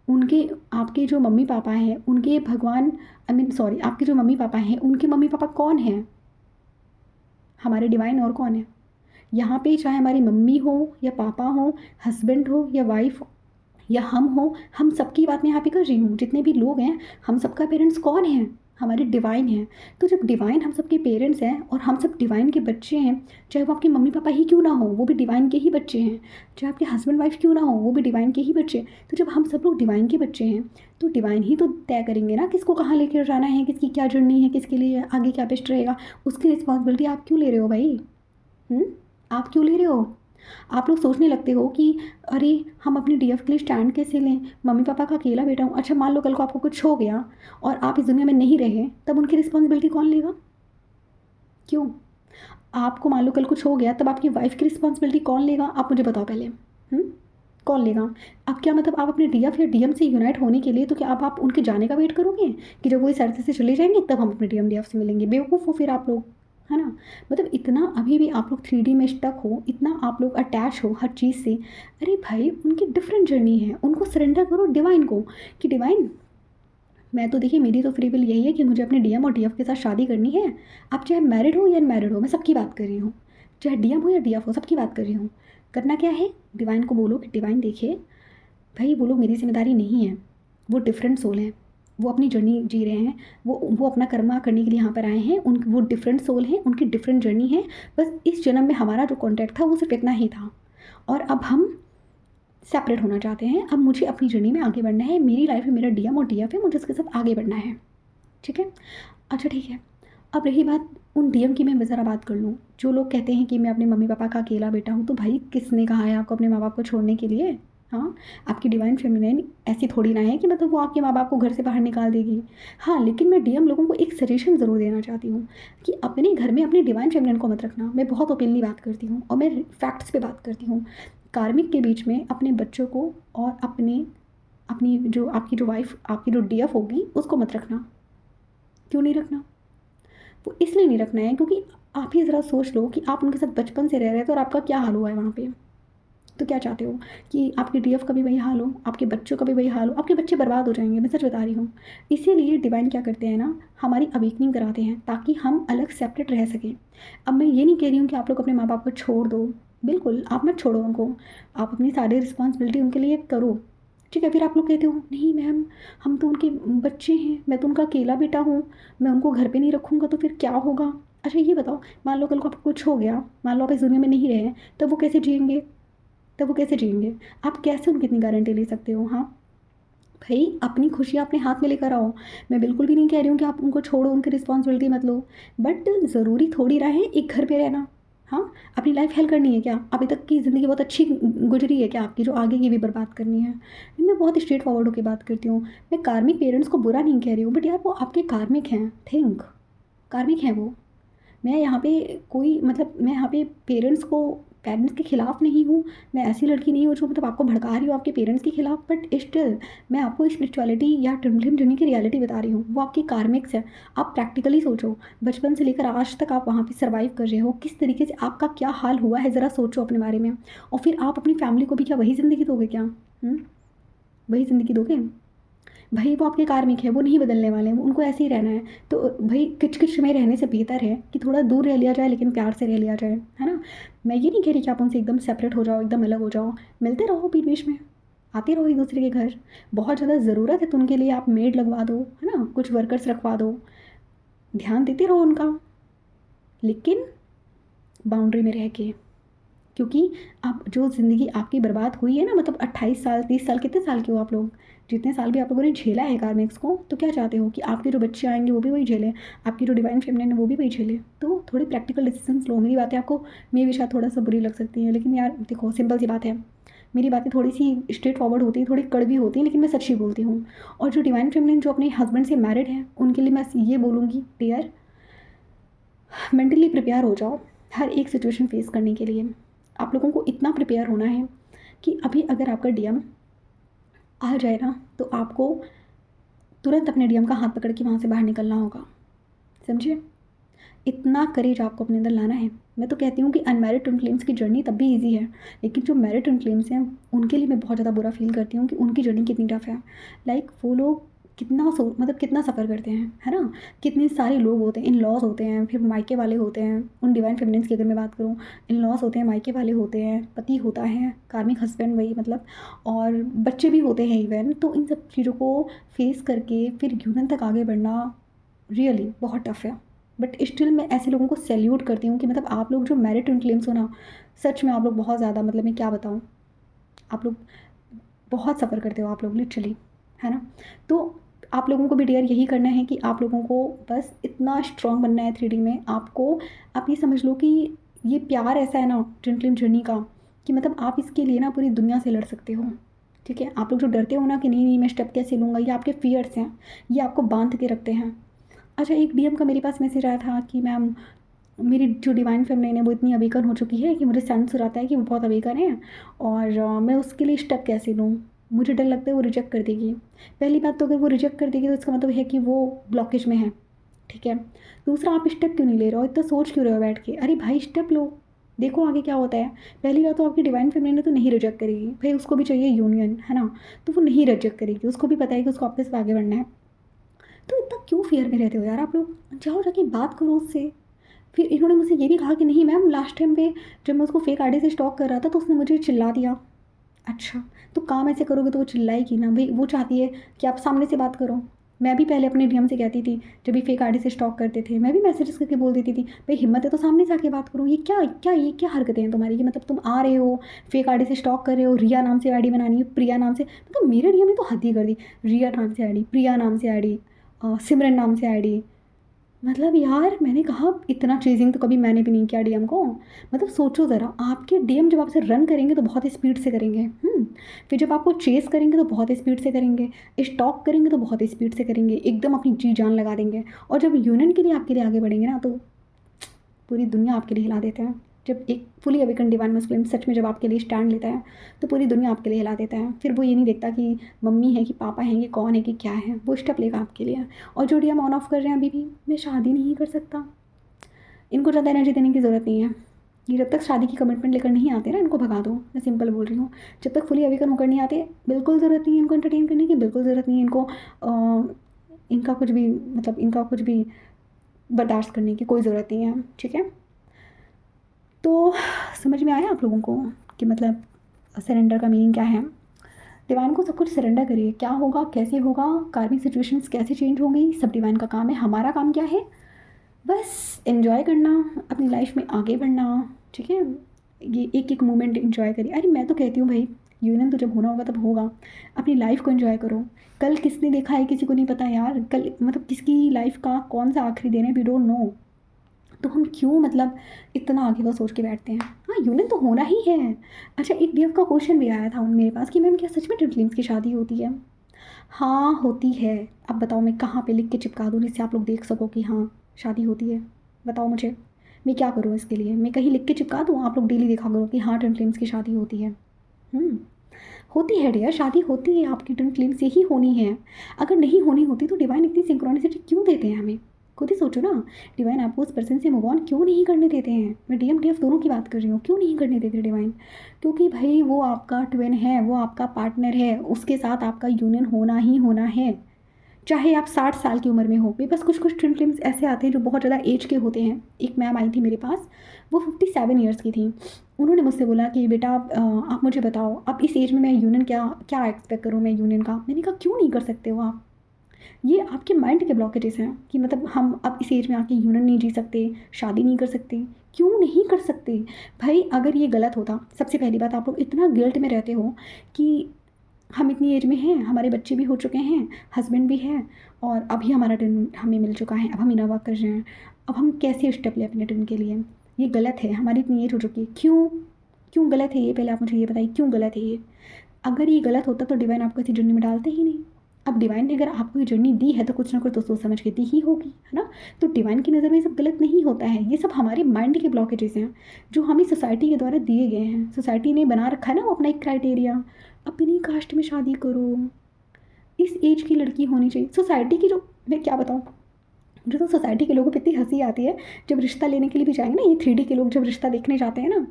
उनके, आपके जो मम्मी पापा हैं उनके भगवान, आई मीन सॉरी, आपके जो मम्मी पापा हैं उनके मम्मी पापा कौन हैं, हमारे डिवाइन, और कौन है। यहाँ पे चाहे हमारी मम्मी हो या पापा हो, हस्बैंड हो या वाइफ हो या हम हो, हम सबकी बात मैं यहाँ पे कर रही हूँ। जितने भी लोग हैं हम सबका पेरेंट्स कौन है, हमारे डिवाइन हैं। तो जब डिवाइन हम सबके पेरेंट्स हैं और हम सब डिवाइन के बच्चे हैं, चाहे वो आपके मम्मी पापा ही क्यों ना हो, वो भी डिवाइन के ही बच्चे हैं। चाहे आपके हस्बैंड वाइफ क्यों ना हो, वो भी डिवाइन के ही बच्चे। तो जब हम सब लोग डिवाइन के बच्चे हैं तो डिवाइन ही तो तय करेंगे ना किसको कहाँ लेकर जाना है, किसकी क्या जर्नी है, किसके लिए आगे क्या बेस्ट रहेगा। उसकी रिस्पॉन्सिबिलिटी आप क्यों ले रहे हो भाई? आप क्यों ले रहे हो? आप लोग सोचने लगते हो कि अरे हम अपने डीएफ के लिए स्टैंड कैसे लें, मम्मी पापा का अकेला बेटा हूँ। अच्छा मान लो कल को आपको कुछ हो गया और आप इस दुनिया में नहीं रहे, तब उनकी रिस्पॉन्सिबिलिटी कौन लेगा? क्यों? आपको मान लो कल कुछ हो गया, तब आपकी वाइफ की रिस्पॉन्सिबिलिटी कौन लेगा? आप मुझे बताओ पहले। कौन लेगा? अब क्या मतलब आप अपने डीएफ या डीएम से यूनाइट होने के लिए तो क्या आप उनके जाने का वेट करोगे कि जब वो इस अर्थ से चले जाएंगे तब हम अपने डीएम डीएफ से मिलेंगे? बेवकूफ़ हो फिर आप लोग, है ना। मतलब इतना अभी भी आप लोग 3D में स्टक हो, इतना आप लोग अटैच हो हर चीज़ से। अरे भाई उनकी डिफरेंट जर्नी है, उनको सरेंडर करो डिवाइन को कि डिवाइन मैं तो देखिए मेरी तो फ्री विल यही है कि मुझे अपने डीएम और डीएफ के साथ शादी करनी है। आप चाहे मैरिड हो या अनमैरिड हो, मैं सबकी बात कर रही हूँ। चाहे डीएम हो या डीएफ हो, सबकी बात कर रही हूँ। करना क्या है? डिवाइन को बोलो कि डिवाइन देखिए भाई वो लोग मेरी जिम्मेदारी नहीं है, वो डिफरेंट सोल हैं, वो अपनी जर्नी जी रहे हैं, वो अपना कर्मा करने के लिए यहाँ पर आए हैं। उन वो डिफरेंट सोल हैं, उनकी डिफरेंट जर्नी है। बस इस जन्म में हमारा जो कॉन्टैक्ट था वो सिर्फ इतना ही था और अब हम सेपरेट होना चाहते हैं। अब मुझे अपनी जर्नी में आगे बढ़ना है, मेरी लाइफ में मेरा डीएम और डीएफ है, मुझे उसके साथ आगे बढ़ना है। ठीक है? अच्छा ठीक है। अब रही बात उन डीएम की, मैं ज़रा बात कर लूँ। जो लोग कहते हैं कि मैं अपने मम्मी पापा का अकेला बेटा हूँ, तो भाई किसने कहा है आपको अपने माँ बाप को छोड़ने के लिए? हाँ, आपकी डिवाइन फेमिनिन ऐसी थोड़ी ना है कि मतलब वो आपके माँ बाप को घर से बाहर निकाल देगी। हाँ, लेकिन मैं डीएम लोगों को एक सजेशन ज़रूर देना चाहती हूँ कि अपने घर में अपनी डिवाइन फेमिनिन को मत रखना। मैं बहुत ओपनली बात करती हूँ और मैं फैक्ट्स पे बात करती हूँ। कार्मिक के बीच में अपने बच्चों को और अपने अपनी जो आपकी जो वाइफ आपकी जो डीएफ होगी उसको मत रखना। क्यों नहीं रखना? वो इसलिए नहीं रखना है क्योंकि आप ही ज़रा सोच लो कि आप उनके साथ बचपन से रह रहे थे और आपका क्या हाल हुआ है वहाँ पे। तो क्या चाहते हो कि आपके डीएफ का भी वही हाल हो, आपके बच्चों का भी वही हाल हो? आपके बच्चे बर्बाद हो जाएंगे, मैं सच बता रही हूँ। इसीलिए डिवाइन क्या करते हैं ना, हमारी अवेकनिंग कराते हैं ताकि हम अलग सेपरेट रह सकें। अब मैं ये नहीं कह रही हूँ कि आप लोग अपने माँ बाप को छोड़ दो, बिल्कुल आप मत छोड़ो उनको। आप अपनी सारी रिस्पॉन्सिबिलिटी उनके लिए करो। ठीक है? फिर आप लोग कहते हो नहीं मैम हम तो उनके बच्चे हैं, मैं तो उनका अकेला बेटा हूँ, मैं उनको घर पे नहीं रखूँगा तो फिर क्या होगा? अच्छा ये बताओ, मान लो कल को आपको कुछ हो गया, मान लो आप इस दुनिया में नहीं रहे, तब वो कैसे जिएंगे? तब वो कैसे जिएंगे? आप कैसे उनकी इतनी गारंटी ले सकते हो? हाँ भाई अपनी खुशी अपने हाथ में लेकर आओ। मैं बिल्कुल भी नहीं कह रही हूँ कि आप उनको छोड़ो, उनकी रिस्पॉन्सिबिलिटी मत लो, बट ज़रूरी थोड़ी रहा है एक घर पे रहना। हाँ, अपनी लाइफ हेल करनी है क्या? अभी तक की ज़िंदगी बहुत अच्छी गुजरी है क्या आपकी, जो आगे की भी बर्बाद करनी है? मैं बहुत स्ट्रेट फॉरवर्ड होकर बात करती हूँ। मैं कार्मिक पेरेंट्स को बुरा नहीं कह रही हूँ, बट यार वो आपके कार्मिक हैं, थिंक कार्मिक हैं वो। मैं यहाँ पे कोई मतलब मैं यहाँ पे पेरेंट्स के खिलाफ नहीं हूँ। मैं ऐसी लड़की नहीं हूँ जो मतलब आपको भड़का रही हूँ आपके पेरेंट्स के खिलाफ, बट स्टिल मैं आपको स्पिरिचुअलिटी या ट्विन जर्नी की रियलिटी बता रही हूँ। वो आपकी कार्मिक्स है। आप प्रैक्टिकली सोचो, बचपन से लेकर आज तक आप वहाँ पे सर्वाइव कर रहे हो, किस तरीके से आपका क्या हाल हुआ है, ज़रा सोचो अपने बारे में। और फिर आप अपनी फैमिली को भी क्या वही ज़िंदगी दोगे क्या? वही ज़िंदगी दोगे? भाई वो आपके कार्मिक है, वो नहीं बदलने वाले हैं, वो उनको ऐसे ही रहना है। तो भाई किच-किच में रहने से बेहतर है कि थोड़ा दूर रह लिया जाए लेकिन प्यार से रह लिया जाए, है ना? मैं ये नहीं कह रही कि आप उनसे एकदम सेपरेट हो जाओ, एकदम अलग हो जाओ। मिलते रहो बीच-बीच में, आते रहो एक-दूसरे के घर। बहुत ज़्यादा ज़रूरत है तो उनके लिए आप मेड लगवा दो, है ना? कुछ वर्कर्स रखवा दो, ध्यान देते रहो उनका, लेकिन बाउंड्री में रह के। क्योंकि अब जो ज़िंदगी आपकी बर्बाद हुई है ना, मतलब 28 साल 30 साल, कितने साल के हो आप लोग? जितने साल भी आप लोगों ने झेला है कार्मिक्स को, तो क्या चाहते हो कि आपके जो बच्चे आएंगे वो भी वही झेलें, आपकी जो डिवाइन फेमिनिन है वो भी वही झेले? तो थोड़ी प्रैक्टिकल डिसीजंस लो। मेरी बातें आपको मे भी शायद थोड़ा सा बुरी लग सकती हैं, लेकिन यार देखो सिंपल सी बात है, मेरी बातें थोड़ी सी स्ट्रेट फॉरवर्ड होती हैं, थोड़ी कड़वी होती हैं, लेकिन मैं सच ही बोलती हूँ। और जो डिवाइन फेमिनिन जो अपने हस्बैंड से मैरिड हैं उनके लिए मैं ये बोलूँगी, डियर मेंटली प्रिपेयर हो जाओ हर एक सिचुएशन फेस करने के लिए। आप लोगों को इतना प्रिपेयर होना है कि अभी अगर आपका डीएम आ जाए ना, तो आपको तुरंत अपने डीएम का हाथ पकड़ के वहाँ से बाहर निकलना होगा। समझिए? इतना करेज आपको अपने अंदर लाना है। मैं तो कहती हूँ कि अनमैरिड ट्विन फ्लेम्स की जर्नी तब भी ईजी है, लेकिन जो मैरिड ट्विन फ्लेम्स हैं उनके लिए मैं बहुत ज़्यादा बुरा फील करती हूँ कि उनकी जर्नी कितनी टफ है। लाइक वो लोग मतलब कितना सफ़र करते हैं, है ना? कितने सारे लोग होते हैं, इन लॉज होते हैं, फिर मायके वाले होते हैं। उन डिवाइन फेमिनिन्स की अगर मैं बात करूँ, इन लॉज होते हैं, मायके वाले होते हैं, पति होता है, कार्मिक हस्बैंड वही मतलब, और बच्चे भी होते हैं इवन। तो इन सब चीज़ों को फेस करके फिर यूनियन तक आगे बढ़ना रियली बहुत टफ है। बट स्टिल मैं ऐसे लोगों को सैल्यूट करती हूँ कि मतलब आप लोग जो मैरिड ट्विन फ्लेम्स हो ना, सच में आप लोग बहुत ज़्यादा, मतलब मैं क्या बताऊँ, आप लोग बहुत सफ़र करते हो आप लोग लिटरली, है ना। तो आप लोगों को भी डियर यही करना है कि आप लोगों को बस इतना स्ट्रॉन्ग बनना है 3D में। आपको, आप ये समझ लो कि ये प्यार ऐसा है ना ट्विन फ्लेम जर्नी का, कि मतलब आप इसके लिए ना पूरी दुनिया से लड़ सकते हो। ठीक है, आप लोग जो डरते हो ना कि नहीं नहीं मैं स्टेप कैसे लूँगा, ये आपके फियर्स हैं, ये आपको बांध के रखते हैं। अच्छा, एक डीएम का मेरे पास मैसेज आया था कि मैम, मेरी जो डिवाइन फेमिनिन है वो इतनी अवेकन हो चुकी है कि मुझे सेंस हो जाता है कि वो बहुत अवेकन है, और मैं उसके लिए स्टेप कैसे लूँ, मुझे डर लगता है वो रिजेक्ट कर देगी। पहली बात तो अगर वो रिजेक्ट कर देगी तो इसका मतलब है कि वो ब्लॉकेज में है। ठीक है, दूसरा, आप स्टेप क्यों नहीं ले रहे हो, इतना सोच क्यों रहे हो बैठ के, अरे भाई स्टेप लो, देखो आगे क्या होता है। पहली बात तो आपकी डिवाइन फेमिनिन है तो नहीं रिजेक्ट करेगी भाई, उसको भी चाहिए यूनियन, है ना। तो वो नहीं रिजेक्ट करेगी, उसको भी पता है कि उसको आपके साथ आगे बढ़ना है। तो इतना क्यों फियर में रहते हो यार आप लोग, जाओ जाके बात करो उससे। फिर इन्होंने मुझसे ये भी कहा कि नहीं मैम, लास्ट टाइम पे जब मैं उसको फेक आईडी से स्टॉक कर रहा था तो उसने मुझे चिल्ला दिया। अच्छा, तो काम ऐसे करोगे तो वो चिल्लाएगी ना भाई, वो चाहती है कि आप सामने से बात करो। मैं भी पहले अपने डीएम से कहती थी, जब भी फेक आईडी से स्टॉक करते थे मैं भी मैसेजेस करके बोल देती थी, भाई हिम्मत है तो सामने से आके बात करो। ये क्या हरकतें हैं तुम्हारी, कि मतलब तुम आ रहे हो फेक आईडी से स्टॉक कर रहे हो, रिया नाम से आईडी बनानी है, प्रिया नाम से, मतलब मेरे डीएम ने तो हद ही कर दी। रिया नाम से आईडी, प्रिया नाम से आईडी, सिमरन नाम से आईडी, मतलब यार मैंने कहा इतना चेजिंग तो कभी मैंने भी नहीं किया डीएम को। मतलब सोचो ज़रा, आपके डीएम जब आपसे रन करेंगे तो बहुत स्पीड से करेंगे, फिर जब आपको चेस करेंगे तो बहुत स्पीड से करेंगे, स्टॉक करेंगे तो बहुत स्पीड से करेंगे, एकदम अपनी जी जान लगा देंगे। और जब यूनियन के लिए आपके लिए आगे बढ़ेंगे ना तो पूरी दुनिया आपके लिए हिला देते हैं। जब एक फुली अवेकन डिवाइन मस्कुलिन सच में जब आपके लिए स्टैंड लेता है तो पूरी दुनिया आपके लिए हिला देता है। फिर वो ये नहीं देखता कि मम्मी है कि पापा हैं, कि कौन है कि क्या है, वो स्टेप लेगा आपके लिए। और जो डीएम ऑन ऑफ कर रहे हैं अभी भी, मैं शादी नहीं कर सकता, इनको ज़्यादा एनर्जी देने की ज़रूरत नहीं है। ये जब तक शादी की कमिटमेंट लेकर नहीं आते ना, इनको भगा दो, मैं सिंपल बोल रही हूँ। जब तक फुली अवेकन होकर नहीं आते, बिल्कुल ज़रूरत नहीं है इनको एंटरटेन करने की, बिल्कुल ज़रूरत नहीं है इनको इनका कुछ भी, मतलब इनका कुछ भी बर्दाश्त करने की कोई ज़रूरत नहीं है। ठीक है, तो समझ में आया आप लोगों को कि मतलब सरेंडर का मीनिंग क्या है। डिवाइन को सब कुछ सरेंडर करिए, क्या होगा कैसे होगा, कार्मिक सिचुएशंस कैसे चेंज होंगी, सब डिवाइन का काम है। हमारा काम क्या है, बस एन्जॉय करना, अपनी लाइफ में आगे बढ़ना। ठीक है, ये एक एक मोमेंट एंजॉय करिए। अरे मैं तो कहती हूँ भाई, यूनियन तो जब होना होगा तब होगा, अपनी लाइफ को एंजॉय करो। कल किसने देखा है किसी को नहीं पता यार, कल मतलब किसकी लाइफ का कौन सा आखिरी दिन है, वी डोंट नो। तो हम क्यों मतलब इतना आगे का सोच के बैठते हैं। हाँ, यूनियन तो होना ही है। अच्छा, एक डीएफ का क्वेश्चन भी आया था मेरे पास कि मैम क्या सच में ट्विन की शादी होती है। हाँ होती है। अब बताओ मैं कहाँ पे लिख के चिपका दूँ जिससे आप लोग देख सको कि हाँ शादी होती है। बताओ मुझे, मैं क्या करूँ इसके लिए, मैं कहीं लिख के चिपका दूँ, आप लोग डेली देखा करो कि हाँ ट्विन की शादी होती है। होती है डियर, शादी होती है, आपकी ट्विन से ही होनी है। अगर नहीं होनी होती तो डिवाइन इतनी सिंक्रोनिसिटी क्यों देते हैं हमें, खुद ही सोचो ना। डिवाइन आपको उस पर्सन से मूव ऑन क्यों नहीं करने देते हैं। मैं डीएम डीएफ दोनों की बात कर रही हूँ, क्यों नहीं करने देते डिवाइन। क्योंकि भाई वो आपका ट्विन है, वो आपका पार्टनर है, उसके साथ आपका यूनियन होना ही होना है, चाहे आप 60 साल की उम्र में हो। मेरे पास कुछ कुछ ट्विन फ्लेम्स ऐसे आते हैं जो बहुत ज़्यादा एज के होते हैं। एक मैम आई थी मेरे पास, वो 57 ईयर्स की थी। उन्होंने मुझसे बोला कि बेटा आप मुझे बताओ अब इस एज में मैं यूनियन क्या क्या एक्सपेक्ट करूँ मैं यूनियन का। मैंने कहा क्यों नहीं कर सकते हो आप, ये आपके माइंड के ब्लॉकेजेस हैं कि मतलब हम अब इस एज में आके यूनियन नहीं जी सकते, शादी नहीं कर सकते। क्यों नहीं कर सकते भाई, अगर ये गलत होता, सबसे पहली बात आप लोग इतना गिल्ट में रहते हो कि हम इतनी एज में हैं, हमारे बच्चे भी हो चुके हैं, हस्बैंड भी है, और अभी हमारा टर्न हमें मिल चुका है, अब हम इनोवा कर रहे हैं, अब हम कैसे स्टेप लें अपने टर्न के लिए। ये गलत है, हमारी इतनी एज हो चुकी है। क्यों क्यों गलत है ये, पहले आप मुझे ये बताइए क्यों गलत है ये। अगर ये गलत होता तो डिवाइन आपको ऐसी जर्नी में डालते ही नहीं। अब डिवाइन ने अगर आपको ये जर्नी दी है तो कुछ ना कुछ तो सोच समझ के दी ही होगी, है ना। तो डिवाइन की नज़र में ये सब गलत नहीं होता है, ये सब हमारे माइंड के ब्लॉकेजेस हैं जो हमें सोसाइटी के द्वारा दिए गए हैं। सोसाइटी ने बना रखा है ना वो अपना एक क्राइटेरिया, अपनी कास्ट में शादी करो, इस एज की लड़की होनी चाहिए। सोसाइटी की जो, मैं क्या बताऊँ, मुझे तो सोसाइटी के लोगों पर इतनी हंसी आती है। जब रिश्ता लेने के लिए भी जाएंगे ना, ये 3D के लोग जब रिश्ता देखने जाते हैं ना,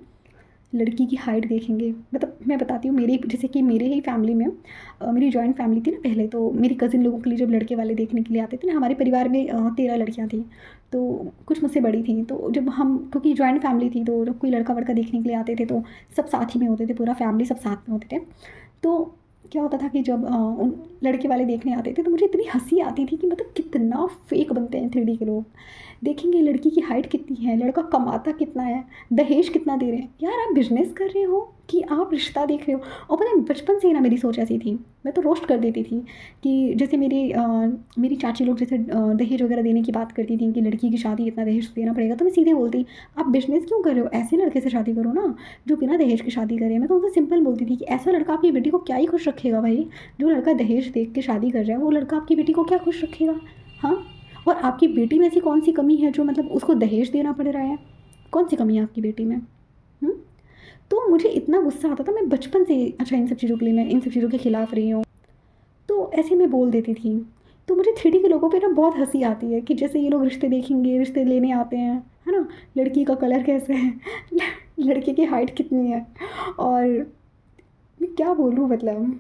लड़की की हाइट देखेंगे। मतलब मैं बताती हूँ, मेरे जैसे कि मेरे ही फैमिली में मेरी जॉइंट फैमिली थी ना पहले, तो मेरी कज़िन लोगों के लिए जब लड़के वाले देखने के लिए आते थे ना, हमारे परिवार में 13 लड़कियाँ थी, तो कुछ मुझसे बड़ी थी। तो जब हम, क्योंकि जॉइंट फैमिली थी, तो जब कोई लड़का वड़का देखने के लिए आते थे तो सब साथ ही में होते थे, पूरा फैमिली सब साथ में होते थे। तो क्या होता था कि जब उन लड़के वाले देखने आते थे तो मुझे इतनी हंसी आती थी कि मतलब कितना फेक बनते हैं 3D के लोग। देखेंगे लड़की की हाइट कितनी है, लड़का कमाता कितना है, दहेज कितना दे रहे हैं। यार आप बिजनेस कर रहे हो कि आप रिश्ता देख रहे हो? और पता है बचपन से ही ना मेरी सोच ऐसी थी, मैं तो रोस्ट कर देती थी कि जैसे मेरी चाची लोग जैसे दहेज वगैरह देने की बात करती थी कि लड़की की शादी इतना दहेज देना पड़ेगा, तो मैं सीधे बोलती आप बिजनेस क्यों कर रहे हो, ऐसे लड़के से शादी करो ना जो बिना दहेज की शादी करे। मैं तो उनसे सिंपल बोलती थी कि ऐसा लड़का आपकी बेटी को क्या ही खुश रखेगा भाई, जो लड़का दहेज देख के शादी कर रहा है वो लड़का आपकी बेटी को क्या खुश रखेगा। हाँ, और आपकी बेटी में ऐसी कौन सी कमी है जो मतलब उसको दहेज देना पड़ रहा है, कौन सी कमी है आपकी बेटी में? हुँ? तो मुझे इतना गुस्सा आता था, मैं बचपन से अच्छा इन सब चीज़ों के लिए मैं इन सब चीज़ों के खिलाफ रही हूँ, तो ऐसे मैं बोल देती थी। तो मुझे 3D के लोगों पे ना बहुत हँसी आती है कि जैसे ये लोग रिश्ते देखेंगे, रिश्ते लेने आते हैं, है ना? लड़की का कलर कैसा है, लड़के की हाइट कितनी है, और मैं क्या बोलूँ मतलब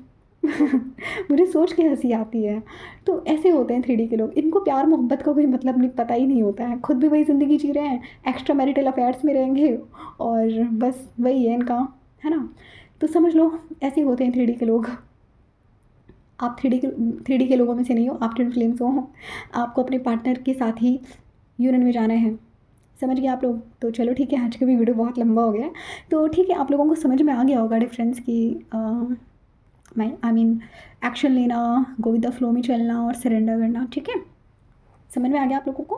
मुझे सोच के हँसी आती है। तो ऐसे होते हैं 3D के लोग, इनको प्यार मोहब्बत का कोई मतलब नहीं, पता ही नहीं होता है, खुद भी वही ज़िंदगी जी रहे हैं, एक्स्ट्रा मैरिटल अफेयर्स में रहेंगे और बस वही है इनका, है ना? तो समझ लो ऐसे होते हैं 3D के लोग। आप 3D के लोगों में से नहीं हो, आप ट्विन फ्लेम्स हो। आपको अपने पार्टनर के साथ ही यूनियन में जाना है। समझ गए आप लोग? तो चलो ठीक है, आज का भी वीडियो बहुत लंबा हो गया है। तो ठीक है, आप लोगों को समझ में आ गया होगा डिफरेंस कि मैं आई मीन एक्शन लेना, गो विद द फ्लो में चलना और सरेंडर करना। ठीक है, समझ में आ गया आप लोगों को?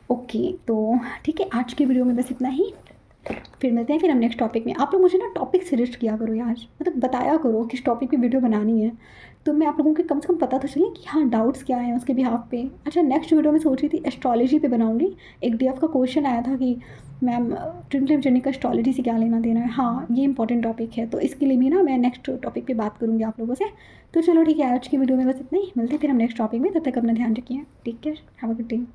ओके, तो ठीक है, आज के वीडियो में बस इतना ही। फिर मिलते हैं, फिर हम नेक्स्ट टॉपिक में। आप लोग मुझे ना टॉपिक सजेस्ट किया करो यार, मतलब बताया करो किस टॉपिक पे वीडियो बनानी है, तो मैं आप लोगों के कम से कम पता तो चले कि हाँ डाउट्स क्या हैं उसके बिहाफ पे। अच्छा, नेक्स्ट वीडियो में सोच रही थी एस्ट्रोलॉजी पे बनाऊंगी। एक DF का क्वेश्चन आया था कि मैम ट्विन फ्लेम जर्नी का एस्ट्रोलॉजी से क्या लेना देना है। हाँ, ये इंपॉर्टेंट टॉपिक है, तो इसके लिए भी ना मैं नेक्स्ट टॉपिक पे बात करूँगी आप लोगों से। तो चलो ठीक है, आज की वीडियो में बस इतना ही, मिलते हैं फिर हम नेक्स्ट टॉपिक में। तब तक अपना ध्यान रखिए, take care, have a good day.